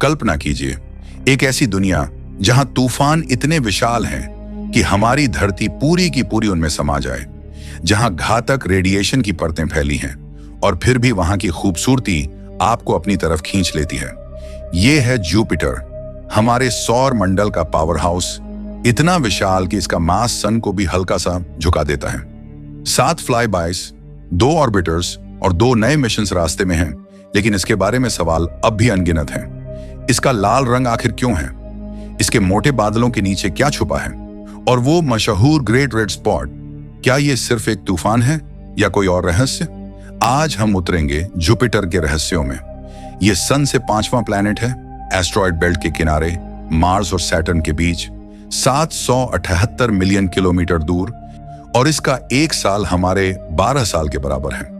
कल्पना कीजिए, एक ऐसी दुनिया जहां तूफान इतने विशाल हैं कि हमारी धरती पूरी की पूरी उनमें समा जाए, जहां घातक रेडिएशन की परतें फैली हैं और फिर भी वहां की खूबसूरती आपको अपनी तरफ खींच लेती है। ये है जुपिटर, हमारे सौर मंडल का पावर हाउस, इतना विशाल कि इसका मास सन को भी हल्का सा झुका देता है। 7 फ्लाईबाइज, 2 ऑर्बिटर्स और 2 नए मिशंस रास्ते में हैं, लेकिन इसके बारे में सवाल अब भी अनगिनत हैं। इसका लाल रंग आखिर क्यों है? इसके मोटे बादलों के नीचे क्या छुपा है? और वो मशहूर ग्रेट रेड स्पॉट, क्या ये सिर्फ एक तूफान है या कोई और रहस्य? आज हम उतरेंगे जुपिटर के रहस्यों में। ये सन से 5वां प्लैनेट है, एस्ट्रॉयड बेल्ट के किनारे, मार्स और सैटर्न के बीच, 778 मिलियन किलोमीटर दूर, और इसका एक साल हमारे 12 साल के बराबर है।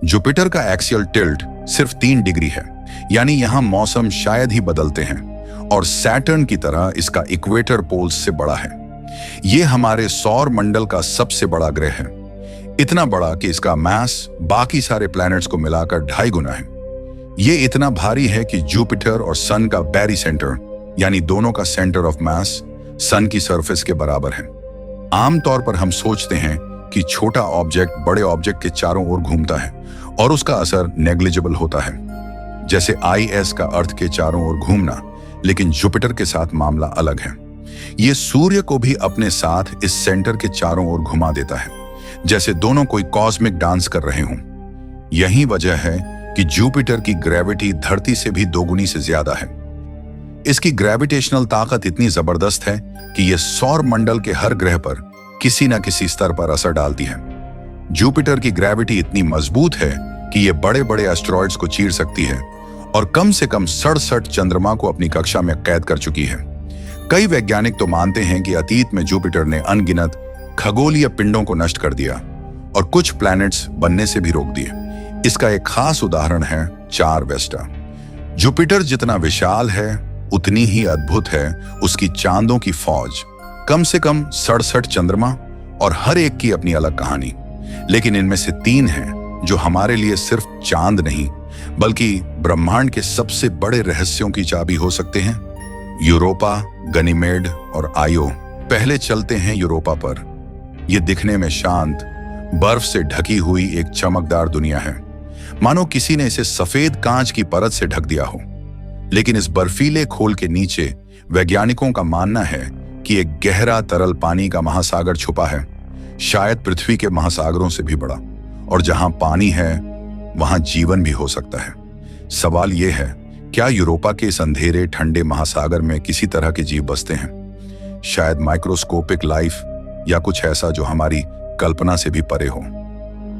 जुपिटर का एक्सियल टिल्ट सिर्फ 3 डिग्री है, यानी यहां मौसम शायद ही बदलते हैं, और सैटर्न की तरह इसका इक्वेटर पोल्स से बड़ा है। यह हमारे सौर मंडल का सबसे बड़ा ग्रह है, इतना बड़ा कि इसका मास बाकी सारे प्लैनेट्स को मिलाकर 2.5 गुना है। यह इतना भारी है कि जुपिटर और सन का बैरी सेंटर, यानी दोनों का सेंटर ऑफ मास, सन की सरफेस के बराबर है। आमतौर पर हम सोचते हैं कि छोटा ऑब्जेक्ट बड़े ऑब्जेक्ट के चारों ओर घूमता है और उसका असर नेग्लिजिबल होता है, जैसे IS का अर्थ के चारों ओर घूमना, लेकिन जुपिटर के साथ मामला अलग है। यह सूर्य को भी अपने साथ इस सेंटर के चारों ओर घुमा देता है, जैसे दोनों कोई कॉस्मिक डांस कर रहे हों। यही वजह है कि जुपिटर की ग्रेविटी धरती से भी 2 गुनी से ज्यादा है। इसकी ग्रेविटेशनल ताकत इतनी जबरदस्त है कि यह सौर मंडल के हर ग्रह पर किसी न किसी स्तर पर असर डालती है। जुपिटर की ग्रेविटी इतनी मजबूत है कि यह बड़े बड़े एस्टेरॉयड्स को चीर सकती है और कम से कम 67 चंद्रमा को अपनी कक्षा में कैद कर चुकी है। कई वैज्ञानिक तो मानते हैं कि अतीत में जुपिटर ने अनगिनत खगोलीय पिंडों को नष्ट कर दिया और कुछ प्लैनेट्स बनने से भी रोक दिए। इसका एक खास उदाहरण है चार वेस्टा। जुपिटर जितना विशाल है उतनी ही अद्भुत है उसकी चांदों की फौज। कम से कम 67 चंद्रमा और हर एक की अपनी अलग कहानी। लेकिन इनमें से 3 हैं जो हमारे लिए सिर्फ चांद नहीं बल्कि ब्रह्मांड के सबसे बड़े रहस्यों की चाबी हो सकते हैं। यूरोपा, गनीमेड और आयो। पहले चलते हैं यूरोपा पर। यह दिखने में शांत, बर्फ से ढकी हुई एक चमकदार दुनिया है, मानो किसी ने इसे सफेद कांच की परत से ढक दिया हो। लेकिन इस बर्फीले खोल के नीचे वैज्ञानिकों का मानना है कि एक गहरा तरल पानी का महासागर छुपा है, शायद पृथ्वी के महासागरों से भी बड़ा। और जहां पानी है वहां जीवन भी हो सकता है। सवाल यह है, क्या यूरोपा के इस अंधेरे ठंडे महासागर में किसी तरह के जीव बसते हैं? शायद माइक्रोस्कोपिक लाइफ या कुछ ऐसा जो हमारी कल्पना से भी परे हो।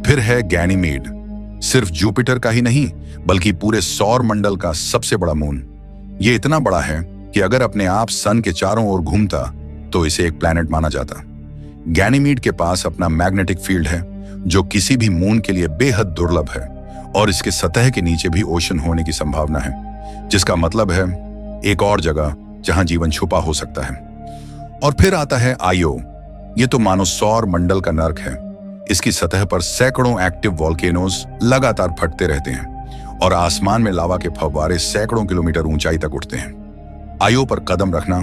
फिर है गैनीमेड, सिर्फ जुपिटर का ही नहीं बल्कि पूरे सौर मंडल का सबसे बड़ा मून। यह इतना बड़ा है कि अगर अपने आप सन के चारों ओर घूमता तो इसे एक प्लैनेट माना जाता। गैनीमेड के पास अपना मैग्नेटिक फील्ड है जो किसी भी मून के लिए बेहद दुर्लभ है, और इसके सतह के नीचे भी ओशन होने की संभावना है, जिसका मतलब है एक और जगह जहां जीवन छुपा हो सकता है। और फिर आता है आयो। ये तो मानो सौर मंडल का नर्क है। इसकी सतह पर सैकड़ों एक्टिव वॉल्केनोज लगातार फटते रहते हैं और आसमान में लावा के फव्वारे सैकड़ों किलोमीटर ऊंचाई तक उठते हैं। आयो पर कदम रखना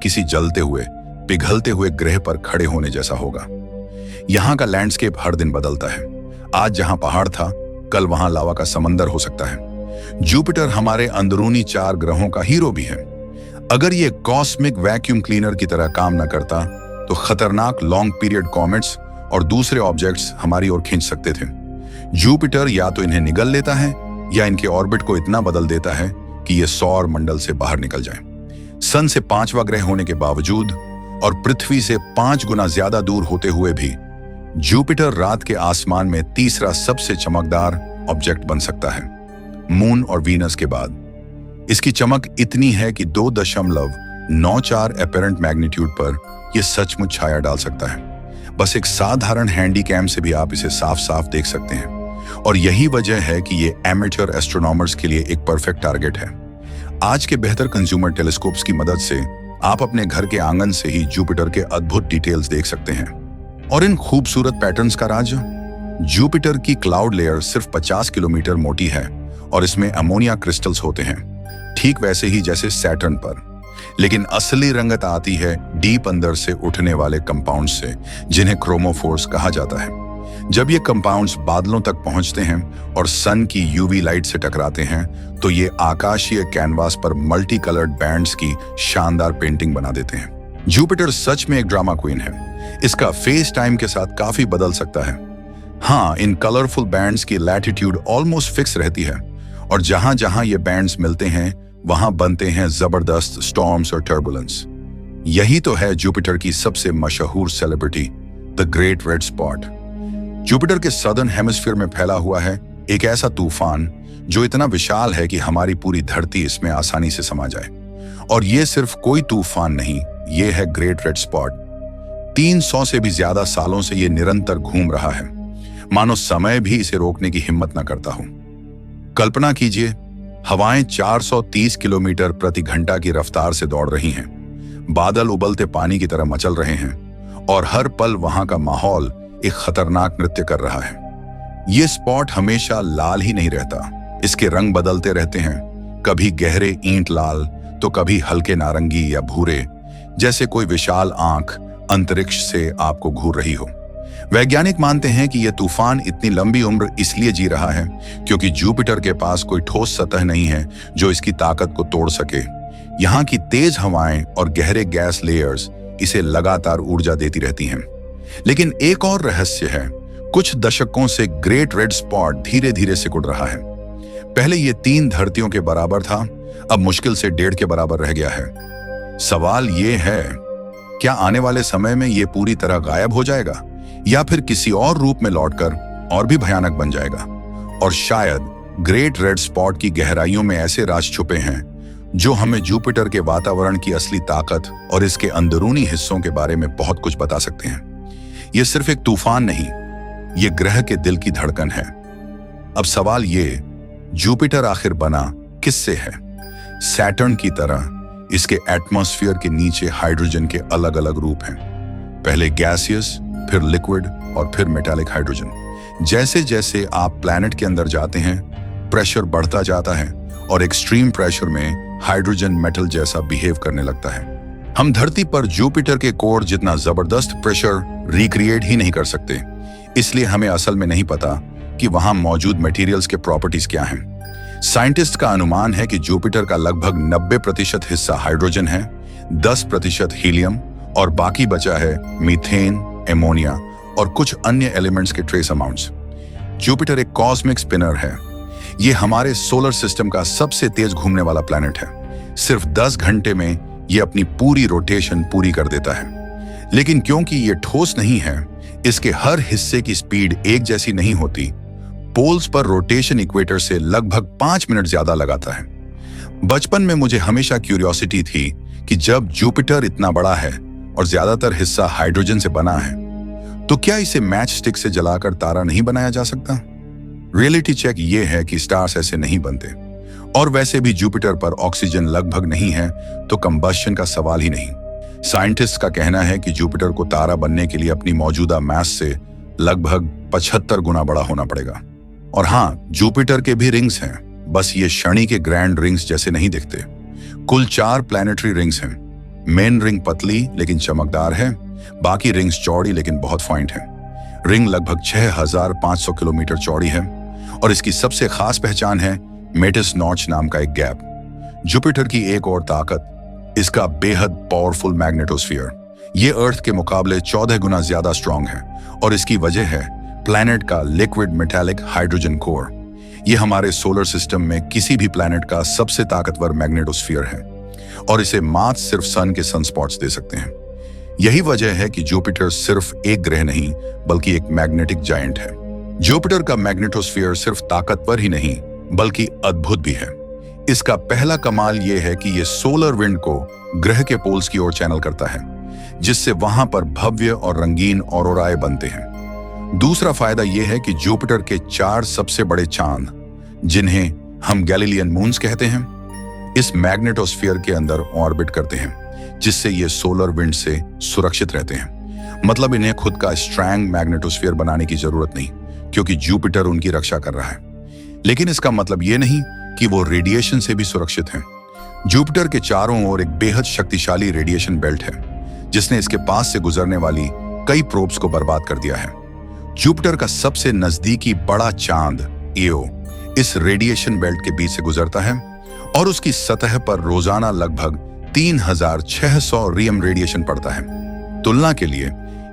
किसी जलते हुए, पिघलते हुए ग्रह पर खड़े होने जैसा होगा। यहाँ का लैंडस्केप हर दिन बदलता है। आज जहां पहाड़ था, कल वहां लावा का समंदर हो सकता है। जुपिटर हमारे अंदरूनी 4 ग्रहों का हीरो भी है। अगर ये कॉस्मिक वैक्यूम क्लीनर की तरह काम न करता तो खतरनाक लॉन्ग पीरियड कॉमेट्स और दूसरे ऑब्जेक्ट्स हमारी ओर खींच सकते थे। जुपिटर या तो इन्हें निगल लेता है या इनके ऑर्बिट को इतना बदल देता है कि ये सौर मंडल से बाहर निकल जाए। सन से 5वां ग्रह होने के बावजूद और पृथ्वी से 5 गुना ज्यादा दूर होते हुए भी जुपिटर रात के आसमान में तीसरा सबसे चमकदार ऑब्जेक्ट बन सकता है, मून और वीनस के बाद। इसकी चमक इतनी है कि 2.94 एपेरेंट मैग्नीट्यूड पर यह सचमुच छाया डाल सकता है। बस एक साधारण हैंडी कैम से भी आप इसे साफ साफ देख सकते हैं, और यही वजह है कि ये एमेच्योर एस्ट्रोनॉमर्स के लिए एक परफेक्ट टारगेट है। आज के बेहतर कंज्यूमर टेलीस्कोप्स की मदद से आप अपने घर के आंगन से ही जुपिटर के अद्भुत डिटेल्स देख सकते हैं। और इन खूबसूरत पैटर्न्स का राज, जुपिटर की क्लाउड लेयर सिर्फ 50 किलोमीटर मोटी है और इसमें अमोनिया क्रिस्टल्स होते हैं। ठीक वैसे ही जैसे सैटर्न पर। लेकिन असली रंगत आती है डीप अंदर से उठने वाले कंपाउंड्स से, जिन्हें क्रोमोफोर्स कहा जाता है। जब ये कंपाउंड्स बादलों तक पहुंचते हैं और सन की यूवी लाइट से टकराते हैं, तो ये आकाशीय कैनवास पर मल्टी कलर्ड बैंड्स की शानदार पेंटिंग बना देते हैं। जुपिटर सच में एक ड्रामा क्वीन है। इसका फेस टाइम के साथ काफी बदल सकता है। हाँ, इन कलरफुल बैंड्स की लैटिट्यूड ऑलमोस्ट फिक्स रहती है, और जहां जहां ये बैंड्स मिलते हैं वहां बनते हैं जबरदस्त स्टॉर्म्स और टर्बुलेंस। यही तो है जुपिटर की सबसे मशहूर celebrity, the great red spot. Jupiter के सदर्न हेमिस्फीयर में फैला हुआ है एक ऐसा तूफान जो इतना विशाल है कि हमारी पूरी धरती इसमें आसानी से समा जाए। और ये सिर्फ कोई तूफान नहीं, ये है ग्रेट रेड स्पॉट। 300 से भी ज्यादा सालों से ये निरंतर घूम रहा है, मानो समय भी इसे रोकने की हिम्मत न करता हो। कल्पना कीजिए, हवाएं 430 किलोमीटर प्रति घंटा की रफ्तार से दौड़ रही हैं, बादल उबलते पानी की तरह मचल रहे हैं, और हर पल वहां का माहौल एक खतरनाक नृत्य कर रहा है। ये स्पॉट हमेशा लाल ही नहीं रहता, इसके रंग बदलते रहते हैं, कभी गहरे ईंट लाल तो कभी हल्के नारंगी या भूरे, जैसे कोई विशाल आंख अंतरिक्ष से आपको घूर रही हो। वैज्ञानिक मानते हैं कि यह तूफान इतनी लंबी उम्र इसलिए जी रहा है क्योंकि जुपिटर के पास कोई ठोस सतह नहीं है जो इसकी ताकत को तोड़ सके। यहाँ की तेज हवाएं और गहरे गैस लेयर्स इसे लगातार ऊर्जा देती रहती हैं। लेकिन एक और रहस्य है, कुछ दशकों से ग्रेट रेड स्पॉट धीरे धीरे सिकुड़ रहा है। पहले ये 3 धरतियों के बराबर था, अब मुश्किल से 1.5 के बराबर रह गया है। सवाल ये है, क्या आने वाले समय में ये पूरी तरह गायब हो जाएगा या फिर किसी और रूप में लौटकर और भी भयानक बन जाएगा? और शायद ग्रेट रेड स्पॉट की गहराइयों में ऐसे राज छुपे हैं जो हमें जुपिटर के वातावरण की असली ताकत और इसके अंदरूनी हिस्सों के बारे में बहुत कुछ बता सकते हैं। यह सिर्फ एक तूफान नहीं, ये ग्रह के दिल की धड़कन है। अब सवाल ये, जुपिटर आखिर बना किससे है? सैटर्न की तरह इसके एटमॉस्फेयर के नीचे हाइड्रोजन के अलग अलग रूप हैं, पहले गैसियस, फिर लिक्विड और फिर मेटालिक हाइड्रोजन। जैसे जैसे आप प्लैनेट के अंदर जाते हैं, प्रेशर बढ़ता जाता है और एक्सट्रीम प्रेशर में हाइड्रोजन मेटल जैसा बिहेव करने लगता है। हम धरती पर जुपिटर के कोर जितना जबरदस्त प्रेशर रिक्रिएट ही नहीं कर सकते, इसलिए हमें असल में नहीं पता कि वहां मौजूद मटेरियल्स के प्रॉपर्टीज क्या हैं। साइंटिस्ट का अनुमान है कि जुपिटर का लगभग 90% हिस्सा हाइड्रोजन है, 10% हीलियम और बाकी बचा है मीथेन, एमोनिया और कुछ अन्य एलिमेंट्स के ट्रेस अमाउंट्स। जुपिटर एक कॉस्मिक स्पिनर है। ये हमारे सोलर सिस्टम का सबसे तेज घूमने वाला प्लैनेट है। सिर्फ 10 घंटे में ये अपनी पूरी रोटेशन पूरी कर देता है। लेकिन क्योंकि ये ठोस नहीं है, इसके हर हिस्से की स्पीड एक जैसी नहीं होती। पोल्स पर रोटेशन इक्वेटर से लगभग 5 मिनट ज्यादा लगाता है। बचपन में मुझे हमेशा क्यूरियोसिटी थी कि जब जुपिटर इतना बड़ा है और ज्यादातर हिस्सा हाइड्रोजन से बना है, तो क्या इसे मैच स्टिक से जलाकर तारा नहीं बनाया जा सकता? रियलिटी चेक ये है कि स्टार्स ऐसे नहीं बनते, और वैसे भी जुपिटर पर ऑक्सीजन लगभग नहीं है, तो कंबस्शन का सवाल ही नहीं। साइंटिस्ट का कहना है कि जुपिटर को तारा बनने के लिए अपनी मौजूदा मास से लगभग 75 गुना बड़ा होना पड़ेगा। और हाँ, जुपिटर के भी रिंग्स हैं, बस ये शनि के ग्रैंड रिंग्स जैसे नहीं दिखते। कुल 4 प्लैनेटरी रिंग्स हैं। मेन रिंग पतली लेकिन चमकदार है, बाकी रिंग्स चौड़ी लेकिन बहुत पॉइंट है। रिंग लगभग 6500 किलोमीटर चौड़ी है और इसकी सबसे खास पहचान है मेटिस नॉच नाम का एक गैप। जुपिटर की एक और ताकत, इसका बेहद पावरफुल मैग्नेटोस्फीयर। ये अर्थ के मुकाबले 14 गुना ज्यादा स्ट्रॉन्ग है और इसकी वजह है प्लैनेट का लिक्विड मेटालिक हाइड्रोजन कोर। ये हमारे सोलर सिस्टम में किसी भी प्लैनेट का सबसे ताकतवर मैग्नेटोस्फीयर है और इसे मात सिर्फ सन के सनस्पॉट्स दे सकते हैं। यही वजह है कि जुपिटर सिर्फ एक ग्रह नहीं बल्कि एक मैग्नेटिक जायंट है। जुपिटर का मैग्नेटोस्फीयर सिर्फ ताकतवर ही नहीं बल्कि अद्भुत भी है। इसका पहला कमाल यह है कि यह सोलर विंड को ग्रह के पोल्स की ओर चैनल करता है, जिससे वहां पर भव्य और रंगीन ऑरोराएं बनते हैं। दूसरा फायदा यह है कि जुपिटर के 4 सबसे बड़े चांद, जिन्हें हम गैलीलियन मून्स कहते हैं, इस मैग्नेटोस्फीयर के अंदर ऑर्बिट करते हैं, जिससे ये सोलर विंड से सुरक्षित रहते हैं। मतलब इन्हें खुद का स्ट्रॉन्ग मैग्नेटोस्फीयर बनाने की जरूरत नहीं, क्योंकि जुपिटर उनकी रक्षा कर रहा है। लेकिन इसका मतलब ये नहीं कि वो रेडिएशन से भी सुरक्षित हैं। जुपिटर के चारों ओर एक बेहद शक्तिशाली रेडिएशन बेल्ट है जिसने इसके पास से गुजरने वाली कई प्रोब्स को बर्बाद कर दिया है। जुपिटर का सबसे नजदीकी बड़ा चांद ईओ इस रेडिएशन बेल्ट के बीच से गुजरता है और उसकी सतह पर रोजाना लगभग 3600 रियम रेडिएशन पड़ता है। तुलना के लिए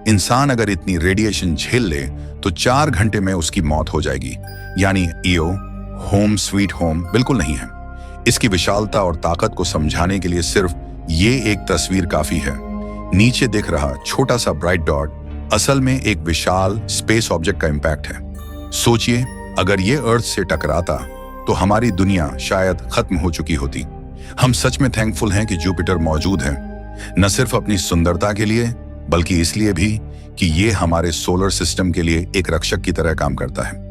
इंसान अगर इतनी रेडिएशन झेल ले तो 4 घंटे में उसकी मौत हो जाएगी। यानी ईओ होम स्वीट होम बिल्कुल नहीं है। इसकी विशालता और ताकत को समझाने के लिए सिर्फ ये एक तस्वीर काफी है। नीचे दिख रहा छोटा सा ब्राइट डॉट असल में एक विशाल स्पेस ऑब्जेक्ट का इंपैक्ट है। सोचिए, अगर ये अर्थ से टकराता तो हमारी दुनिया शायद खत्म हो चुकी होती। हम सच में थैंकफुल हैं कि जुपिटर मौजूद है, न सिर्फ अपनी सुंदरता के लिए बल्कि इसलिए भी कि ये हमारे सोलर सिस्टम के लिए एक रक्षक की तरह काम करता है।